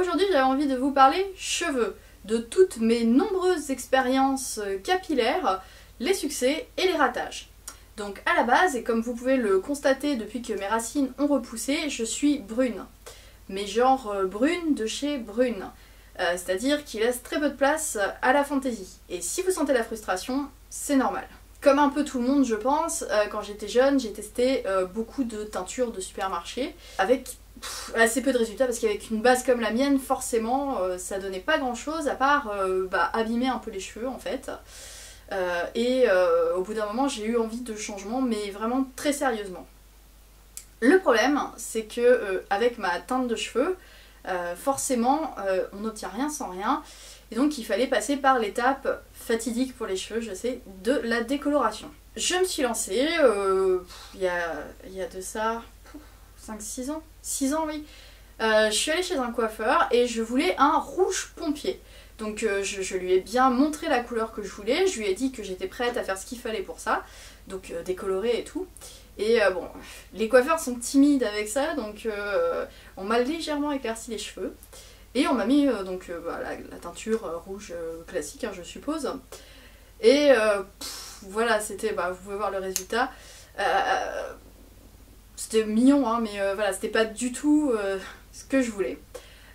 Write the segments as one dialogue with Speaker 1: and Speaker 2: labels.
Speaker 1: Aujourd'hui j'avais envie de vous parler cheveux, de toutes mes nombreuses expériences capillaires, les succès et les ratages. Donc à la base, et comme vous pouvez le constater depuis que mes racines ont repoussé, je suis brune. Mais genre brune de chez brune. C'est-à-dire qui laisse très peu de place à la fantaisie. Et si vous sentez la frustration, c'est normal. Comme un peu tout le monde je pense, quand j'étais jeune, j'ai testé beaucoup de teintures de supermarché avec assez peu de résultats parce qu'avec une base comme la mienne, forcément, ça donnait pas grand chose à part abîmer un peu les cheveux en fait. Au bout d'un moment, j'ai eu envie de changement, mais vraiment très sérieusement. Le problème, c'est que avec ma teinte de cheveux, forcément, on n'obtient rien sans rien. Et donc il fallait passer par l'étape fatidique pour les cheveux, je sais, de la décoloration. Je me suis lancée, il y a de ça 5-6 ans, 6 ans oui. Je suis allée chez un coiffeur et je voulais un rouge pompier. Donc je lui ai bien montré la couleur que je voulais, je lui ai dit que j'étais prête à faire ce qu'il fallait pour ça, donc décolorer et tout. Et bon, les coiffeurs sont timides avec ça, donc on m'a légèrement éclairci les cheveux. Et on m'a mis la teinture rouge classique, hein, je suppose. Et voilà, c'était, vous pouvez voir le résultat. C'était mignon, hein, mais voilà, c'était pas du tout ce que je voulais.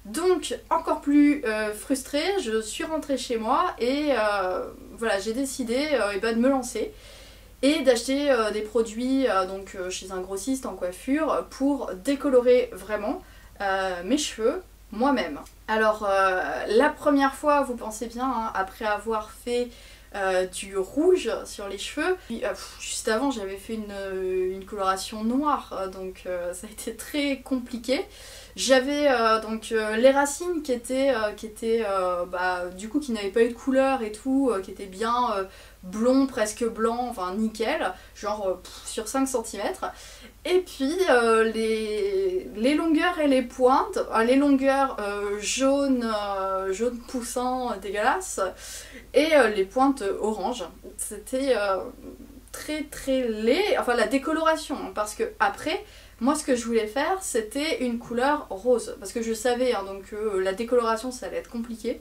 Speaker 1: Donc, encore plus frustrée, je suis rentrée chez moi et voilà, j'ai décidé de me lancer et d'acheter des produits chez un grossiste en coiffure pour décolorer vraiment mes cheveux moi-même. Alors la première fois, vous pensez bien, hein, après avoir fait du rouge sur les cheveux, puis, juste avant j'avais fait une coloration noire, donc ça a été très compliqué. J'avais les racines qui étaient du coup qui n'avaient pas eu de couleur et tout, qui étaient bien blond, presque blanc, enfin nickel, genre sur 5 cm. Et puis les longueurs et les pointes, les longueurs jaune poussant dégueulasse, et les pointes orange. C'était très très laid, enfin la décoloration, hein, parce que après, moi ce que je voulais faire c'était une couleur rose, parce que je savais hein, la décoloration ça allait être compliqué.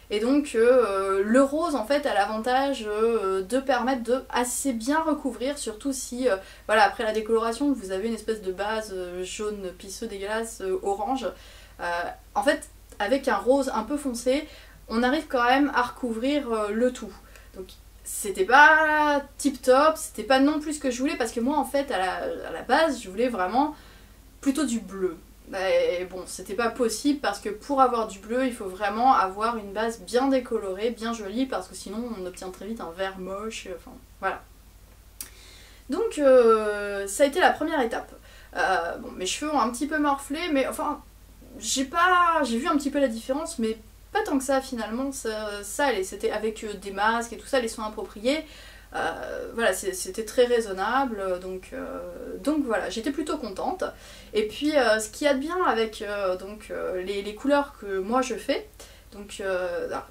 Speaker 1: Et donc le rose en fait a l'avantage de permettre de assez bien recouvrir, surtout si après la décoloration vous avez une espèce de base jaune pisseux dégueulasse orange. En fait avec un rose un peu foncé on arrive quand même à recouvrir le tout. Donc c'était pas tip top, c'était pas non plus ce que je voulais parce que moi en fait à la base je voulais vraiment plutôt du bleu. Et bon, c'était pas possible parce que pour avoir du bleu, il faut vraiment avoir une base bien décolorée, bien jolie, parce que sinon on obtient très vite un vert moche, enfin voilà. Donc ça a été la première étape. Bon, mes cheveux ont un petit peu morflé, mais enfin, j'ai vu un petit peu la différence, mais pas tant que ça finalement, ça allait, c'était avec des masques et tout ça, les soins appropriés. Voilà, c'était très raisonnable, donc voilà, j'étais plutôt contente. Et puis ce qu'il y a de bien avec les couleurs que moi je fais,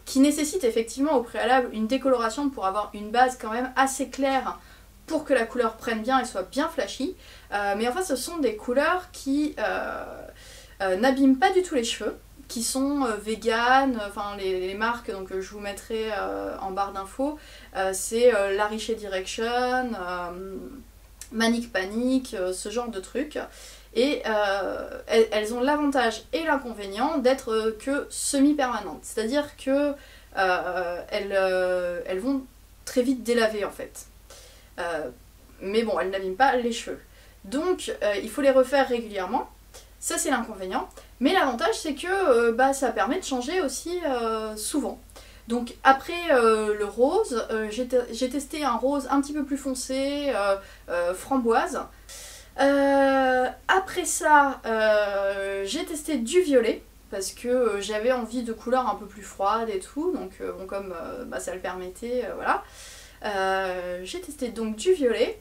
Speaker 1: qui nécessitent effectivement au préalable une décoloration pour avoir une base quand même assez claire pour que la couleur prenne bien et soit bien flashy, mais enfin ce sont des couleurs qui n'abîment pas du tout les cheveux, qui sont vegan, enfin les marques, donc je vous mettrai en barre d'infos, c'est La Richer Direction, Manic Panic, ce genre de trucs. Et elles ont l'avantage et l'inconvénient d'être que semi-permanentes, c'est-à-dire que elles vont très vite délaver en fait. Mais bon, elles n'abîment pas les cheveux. Donc il faut les refaire régulièrement. Ça c'est l'inconvénient, mais l'avantage c'est que ça permet de changer aussi souvent. Donc après le rose, j'ai testé un rose un petit peu plus foncé, framboise. Après ça, j'ai testé du violet, parce que j'avais envie de couleurs un peu plus froides et tout, donc comme ça le permettait, voilà. J'ai testé donc du violet,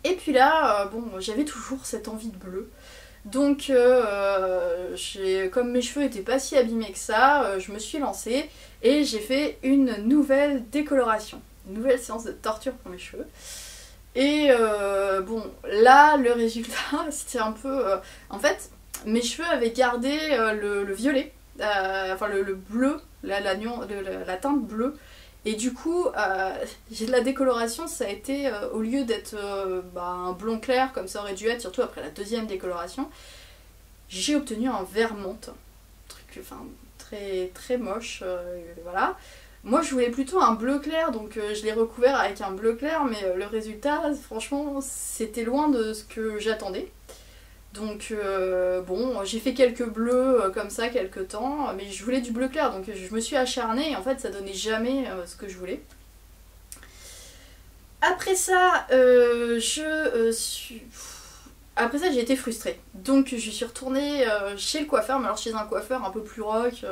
Speaker 1: et puis là, j'avais toujours cette envie de bleu. Donc comme mes cheveux n'étaient pas si abîmés que ça, je me suis lancée et j'ai fait une nouvelle décoloration, une nouvelle séance de torture pour mes cheveux. Et là le résultat c'était un peu... en fait mes cheveux avaient gardé le violet, enfin le bleu, la teinte bleue. Et du coup, j'ai de la décoloration, ça a été, au lieu d'être un blond clair comme ça aurait dû être, surtout après la deuxième décoloration, j'ai obtenu un vert menthe. Truc, enfin, très, très moche, voilà. Moi je voulais plutôt un bleu clair, donc je l'ai recouvert avec un bleu clair, mais le résultat, franchement, c'était loin de ce que j'attendais. Donc bon, j'ai fait quelques bleus comme ça quelques temps, mais je voulais du bleu clair, donc je me suis acharnée et en fait ça donnait jamais ce que je voulais. Après ça, après ça j'ai été frustrée. Donc je suis retournée chez le coiffeur, mais alors chez un coiffeur un peu plus rock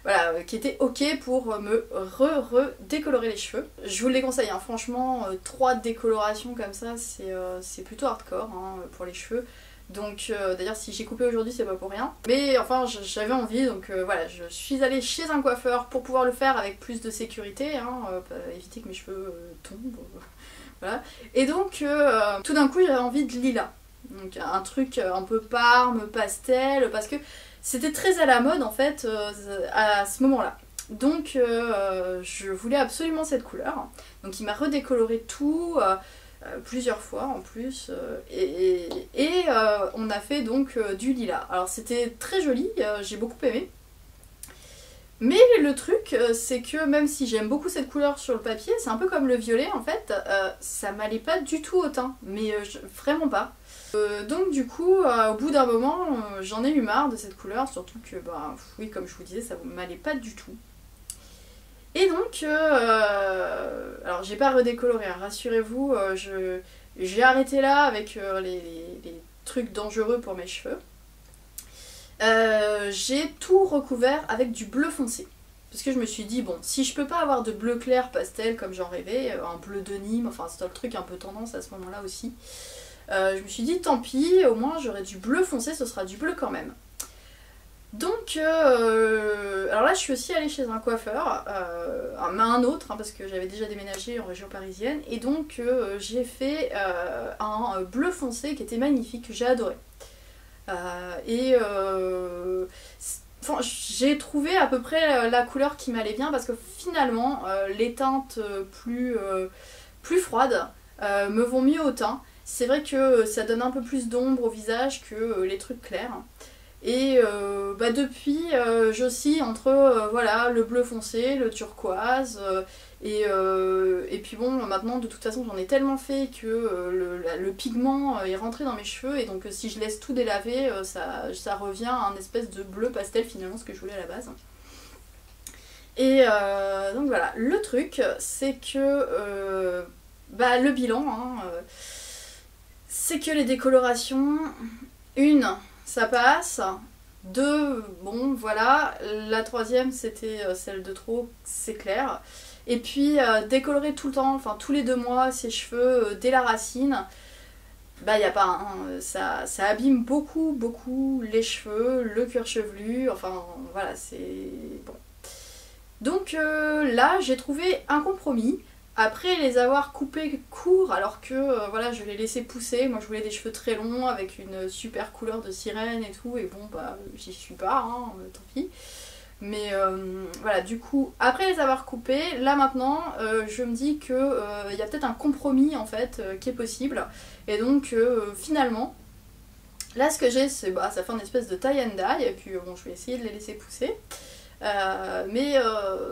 Speaker 1: voilà, qui était ok pour me redécolorer les cheveux. Je vous le déconseille, hein, franchement, 3 décolorations comme ça, c'est plutôt hardcore hein, pour les cheveux. Donc d'ailleurs si j'ai coupé aujourd'hui c'est pas pour rien. Mais enfin j'avais envie, donc voilà, je suis allée chez un coiffeur pour pouvoir le faire avec plus de sécurité, hein, pour éviter que mes cheveux tombent. Voilà. Et donc tout d'un coup j'avais envie de lilas. Donc un truc un peu parme, pastel, parce que c'était très à la mode en fait à ce moment-là. Donc je voulais absolument cette couleur. Donc il m'a redécoloré tout plusieurs fois en plus. Et on a fait donc du lilas. Alors c'était très joli, j'ai beaucoup aimé. Mais le truc c'est que même si j'aime beaucoup cette couleur sur le papier, c'est un peu comme le violet en fait, ça m'allait pas du tout au teint. Mais vraiment pas. Donc du coup, au bout d'un moment, j'en ai eu marre de cette couleur, surtout que, bah, oui, comme je vous disais, ça m'allait pas du tout. Et donc, alors j'ai pas redécoloré, hein, rassurez-vous, j'ai arrêté là avec les trucs dangereux pour mes cheveux. J'ai tout recouvert avec du bleu foncé. Parce que je me suis dit, bon, si je peux pas avoir de bleu clair pastel comme j'en rêvais, un bleu de Nîmes, enfin c'était le truc un peu tendance à ce moment-là aussi. Je me suis dit tant pis, au moins j'aurai du bleu foncé, ce sera du bleu quand même. Donc, alors là je suis aussi allée chez un coiffeur, un autre, hein, parce que j'avais déjà déménagé en région parisienne, et donc j'ai fait un bleu foncé qui était magnifique, que j'ai adoré. Enfin, j'ai trouvé à peu près la couleur qui m'allait bien, parce que finalement les teintes plus froides me vont mieux au teint. C'est vrai que ça donne un peu plus d'ombre au visage que les trucs clairs. Et bah depuis, j'oscille entre voilà, le bleu foncé, le turquoise, et puis bon, maintenant de toute façon j'en ai tellement fait que le pigment est rentré dans mes cheveux, et donc si je laisse tout délaver, ça revient à un espèce de bleu pastel finalement, ce que je voulais à la base. Et donc voilà, le truc c'est que bah, le bilan, hein, c'est que les décolorations, une, ça passe, deux, bon voilà, la troisième c'était celle de trop, c'est clair. Et puis décolorer tout le temps, enfin tous les 2 mois ses cheveux dès la racine, bah y a pas, hein, ça abîme beaucoup les cheveux, le cuir chevelu, enfin voilà, c'est bon. Donc là j'ai trouvé un compromis. Après les avoir coupés courts, alors que voilà, je les laissais pousser, moi je voulais des cheveux très longs avec une super couleur de sirène et tout, et bon bah j'y suis pas, hein, tant pis. Mais voilà, du coup, après les avoir coupés, là maintenant je me dis que y a peut-être un compromis en fait qui est possible. Et donc finalement, là ce que j'ai, c'est bah ça fait une espèce de tie and dye, et puis bon je vais essayer de les laisser pousser. Mais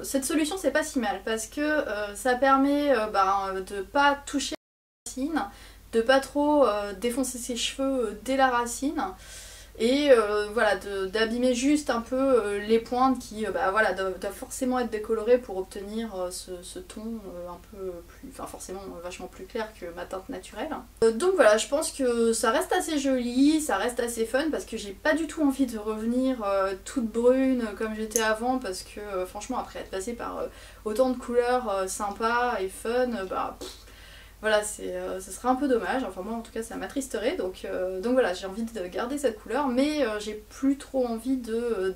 Speaker 1: cette solution c'est pas si mal, parce que ça permet de pas toucher la racine, de pas trop défoncer ses cheveux dès la racine, et voilà, d'abîmer juste un peu les pointes qui bah, voilà, doivent forcément être décolorées pour obtenir ce ton un peu plus, enfin forcément vachement plus clair que ma teinte naturelle. Donc voilà, je pense que ça reste assez joli, ça reste assez fun, parce que j'ai pas du tout envie de revenir toute brune comme j'étais avant, parce que franchement après être passée par autant de couleurs sympas et fun, bah voilà, ce serait un peu dommage, enfin moi en tout cas ça m'attristerait, donc voilà, j'ai envie de garder cette couleur, mais j'ai plus trop envie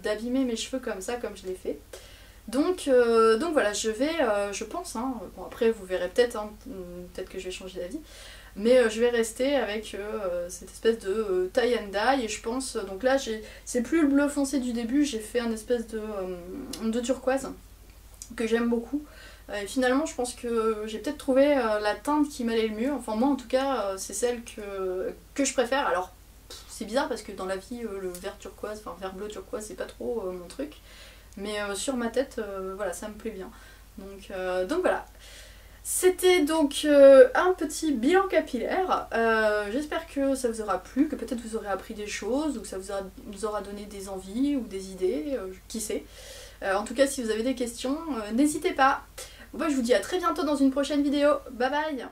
Speaker 1: d'abîmer mes cheveux comme ça, comme je l'ai fait. Donc voilà, je vais, je pense, hein, bon après vous verrez peut-être, hein, peut-être que je vais changer d'avis, mais je vais rester avec cette espèce de tie and dye, et je pense, donc là c'est plus le bleu foncé du début, j'ai fait un espèce de turquoise que j'aime beaucoup. Et finalement je pense que j'ai peut-être trouvé la teinte qui m'allait le mieux, enfin moi en tout cas c'est celle que je préfère. Alors c'est bizarre parce que dans la vie le vert turquoise, enfin vert bleu turquoise c'est pas trop mon truc, mais sur ma tête voilà ça me plaît bien. Donc voilà. C'était donc un petit bilan capillaire. J'espère que ça vous aura plu, que peut-être vous aurez appris des choses, ou que ça vous aura donné des envies ou des idées, qui sait. En tout cas, si vous avez des questions, n'hésitez pas. Moi, je vous dis à très bientôt dans une prochaine vidéo. Bye bye!